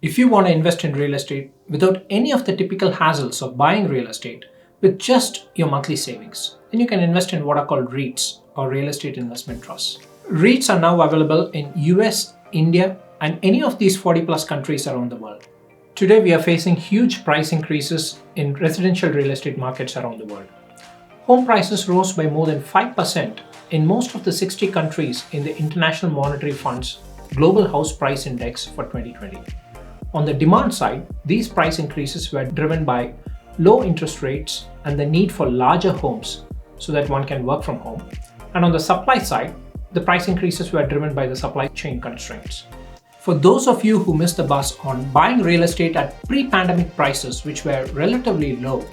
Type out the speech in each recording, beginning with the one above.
If you want to invest in real estate without any of the typical hassles of buying real estate with just your monthly savings, then you can invest in what are called REITs or real estate investment trusts. REITs are now available in US, India, and any of these 40 plus countries around the world. Today we are facing huge price increases in residential real estate markets around the world. Home prices rose by more than 5% in most of the 60 countries in the International Monetary Fund's Global House Price Index for 2020. On the demand side, these price increases were driven by low interest rates and the need for larger homes so that one can work from home. And on the supply side, the price increases were driven by the supply chain constraints. For those of you who missed the bus on buying real estate at pre-pandemic prices, which were relatively low,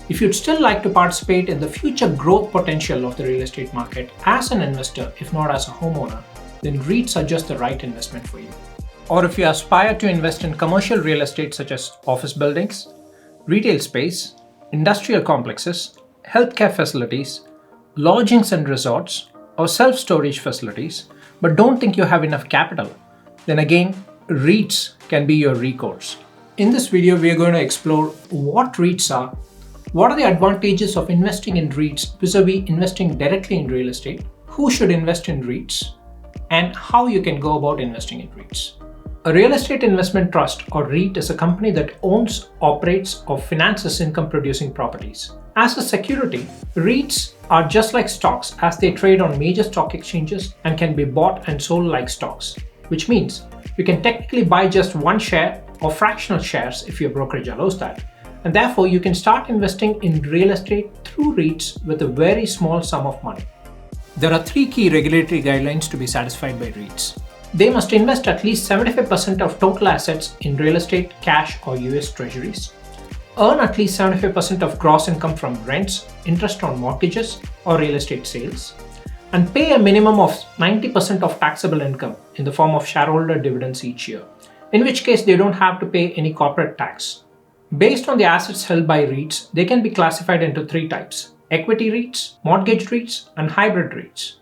if you'd still like to participate in the future growth potential of the real estate market as an investor, if not as a homeowner, then REITs are just the right investment for you. Or if you aspire to invest in commercial real estate such as office buildings, retail space, industrial complexes, healthcare facilities, lodgings and resorts, or self-storage facilities, but don't think you have enough capital, then again, REITs can be your recourse. In this video, we are going to explore what REITs are, what are the advantages of investing in REITs vis-a-vis investing directly in real estate, who should invest in REITs, and how you can go about investing in REITs. A real estate investment trust or REIT is a company that owns, operates, or finances income-producing properties. As a security, REITs are just like stocks as they trade on major stock exchanges and can be bought and sold like stocks, which means you can technically buy just one share or fractional shares if your brokerage allows that. And therefore, you can start investing in real estate through REITs with a very small sum of money. There are three key regulatory guidelines to be satisfied by REITs. They must invest at least 75% of total assets in real estate, cash, or US treasuries, earn at least 75% of gross income from rents, interest on mortgages, or real estate sales, and pay a minimum of 90% of taxable income in the form of shareholder dividends each year, in which case they don't have to pay any corporate tax. Based on the assets held by REITs, they can be classified into three types: equity REITs, mortgage REITs, and hybrid REITs.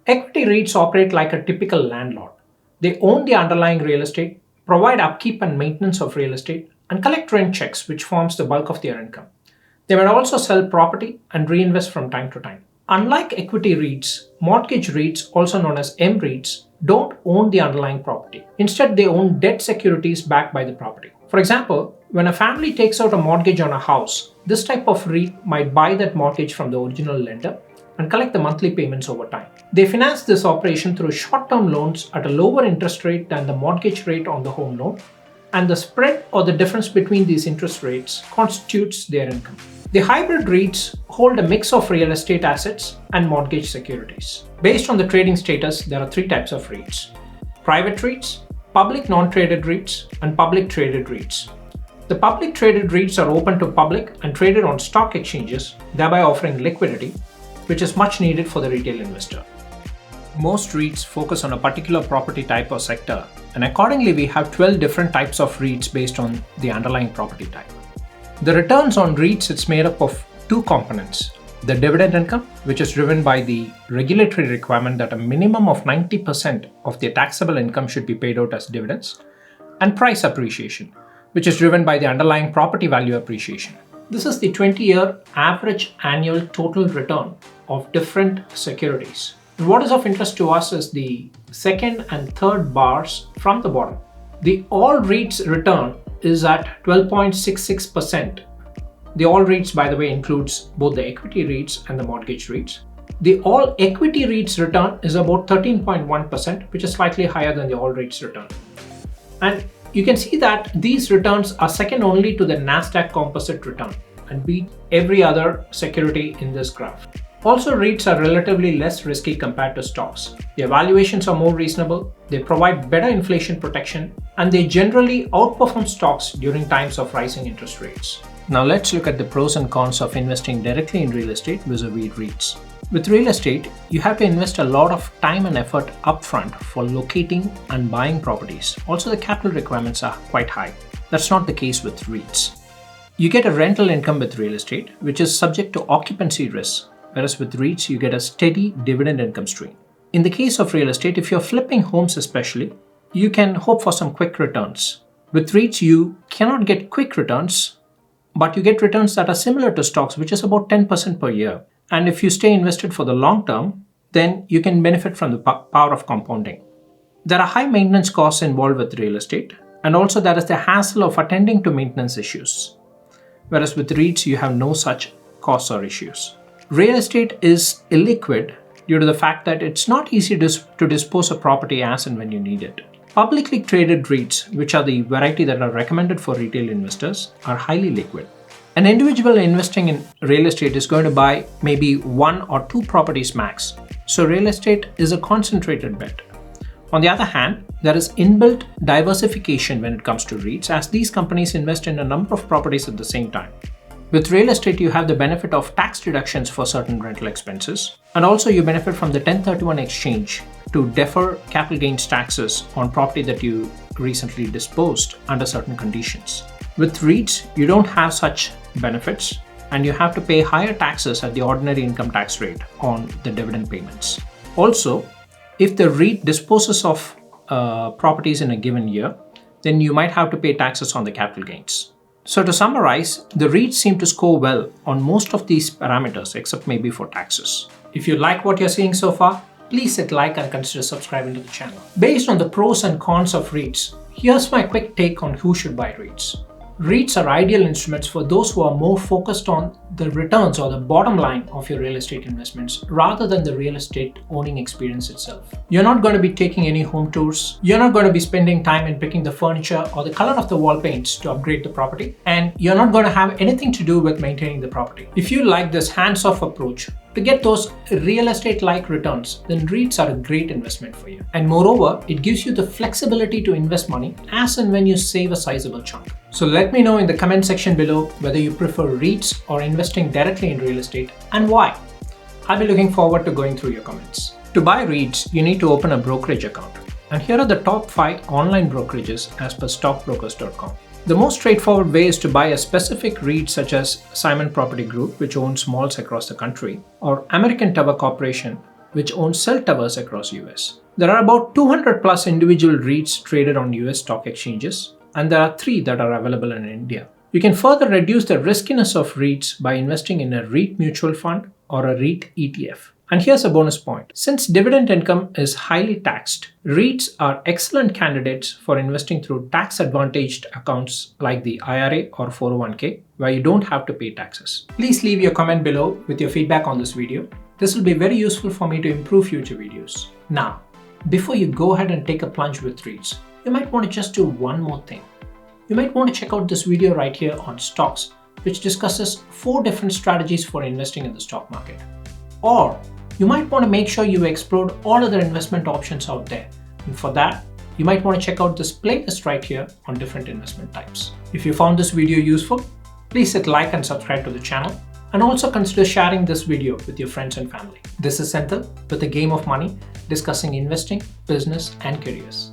Equity REITs operate like a typical landlord. They own the underlying real estate, provide upkeep and maintenance of real estate, and collect rent checks, which forms the bulk of their income. They might also sell property and reinvest from time to time. Unlike equity REITs, mortgage REITs, also known as MREITs, don't own the underlying property. Instead, they own debt securities backed by the property. For example, when a family takes out a mortgage on a house, this type of REIT might buy that mortgage from the original lender and collect the monthly payments over time. They finance this operation through short-term loans at a lower interest rate than the mortgage rate on the home loan, and the spread or the difference between these interest rates constitutes their income. The hybrid REITs hold a mix of real estate assets and mortgage securities. Based on the trading status, there are three types of REITs: private REITs, public non-traded REITs, and public traded REITs. The public traded REITs are open to public and traded on stock exchanges, thereby offering liquidity, which is much needed for the retail investor. Most REITs focus on a particular property type or sector, and accordingly we have 12 different types of REITs based on the underlying property type. The returns on REITs, it's made up of two components: the dividend income, which is driven by the regulatory requirement that a minimum of 90% of their taxable income should be paid out as dividends, and price appreciation, which is driven by the underlying property value appreciation. This is the 20-year average annual total return of different securities. And what is of interest to us is the second and third bars from the bottom. The all REITs return is at 12.66%. The all REITs, by the way, includes both the equity REITs and the mortgage REITs. The all equity REITs return is about 13.1%, which is slightly higher than the all REITs return. And you can see that these returns are second only to the Nasdaq composite return and beat every other security in this graph. Also, REITs are relatively less risky compared to stocks. Their valuations are more reasonable, they provide better inflation protection, and they generally outperform stocks during times of rising interest rates. Now let's look at the pros and cons of investing directly in real estate vis-a-vis REITs. With real estate, you have to invest a lot of time and effort upfront for locating and buying properties. Also, the capital requirements are quite high. That's not the case with REITs. You get a rental income with real estate, which is subject to occupancy risk, whereas with REITs, you get a steady dividend income stream. In the case of real estate, if you're flipping homes especially, you can hope for some quick returns. With REITs, you cannot get quick returns, but you get returns that are similar to stocks, which is about 10% per year. And if you stay invested for the long term, then you can benefit from the power of compounding. There are high maintenance costs involved with real estate, and also there is the hassle of attending to maintenance issues. Whereas with REITs, you have no such costs or issues. Real estate is illiquid due to the fact that it's not easy to dispose of property as and when you need it. Publicly traded REITs, which are the variety that are recommended for retail investors, are highly liquid. An individual investing in real estate is going to buy maybe 1 or 2 properties max. So real estate is a concentrated bet. On the other hand, there is inbuilt diversification when it comes to REITs, as these companies invest in a number of properties at the same time. With real estate, you have the benefit of tax deductions for certain rental expenses, and also you benefit from the 1031 exchange to defer capital gains taxes on property that you recently disposed under certain conditions. With REITs, you don't have such benefits, and you have to pay higher taxes at the ordinary income tax rate on the dividend payments. Also, if the REIT disposes of properties in a given year, then you might have to pay taxes on the capital gains. So to summarize, the REITs seem to score well on most of these parameters except maybe for taxes. If you like what you're seeing so far, please hit like and consider subscribing to the channel. Based on the pros and cons of REITs, here's my quick take on who should buy REITs. REITs are ideal instruments for those who are more focused on the returns or the bottom line of your real estate investments rather than the real estate owning experience itself. You're not going to be taking any home tours. You're not going to be spending time in picking the furniture or the color of the wall paints to upgrade the property. And you're not going to have anything to do with maintaining the property. If you like this hands-off approach to get those real estate-like returns, then REITs are a great investment for you. And moreover, it gives you the flexibility to invest money as and when you save a sizable chunk. So let me know in the comment section below whether you prefer REITs or investing directly in real estate and why. I'll be looking forward to going through your comments. To buy REITs, you need to open a brokerage account. And here are the top 5 online brokerages as per stockbrokers.com. The most straightforward way is to buy a specific REIT such as Simon Property Group, which owns malls across the country, or American Tower Corporation, which owns cell towers across US. There are about 200 plus individual REITs traded on US stock exchanges, and there are 3 that are available in India. You can further reduce the riskiness of REITs by investing in a REIT mutual fund or a REIT ETF. And here's a bonus point. Since dividend income is highly taxed, REITs are excellent candidates for investing through tax-advantaged accounts like the IRA or 401k, where you don't have to pay taxes. Please leave your comment below with your feedback on this video. This will be very useful for me to improve future videos. Now, before you go ahead and take a plunge with REITs, you might want to just do one more thing. You might want to check out this video right here on stocks, which discusses 4 different strategies for investing in the stock market. Or you might want to make sure you explored all other investment options out there. And for that, you might want to check out this playlist right here on different investment types. If you found this video useful, please hit like and subscribe to the channel. And also consider sharing this video with your friends and family. This is Senthil with a game of money, discussing investing, business, and careers.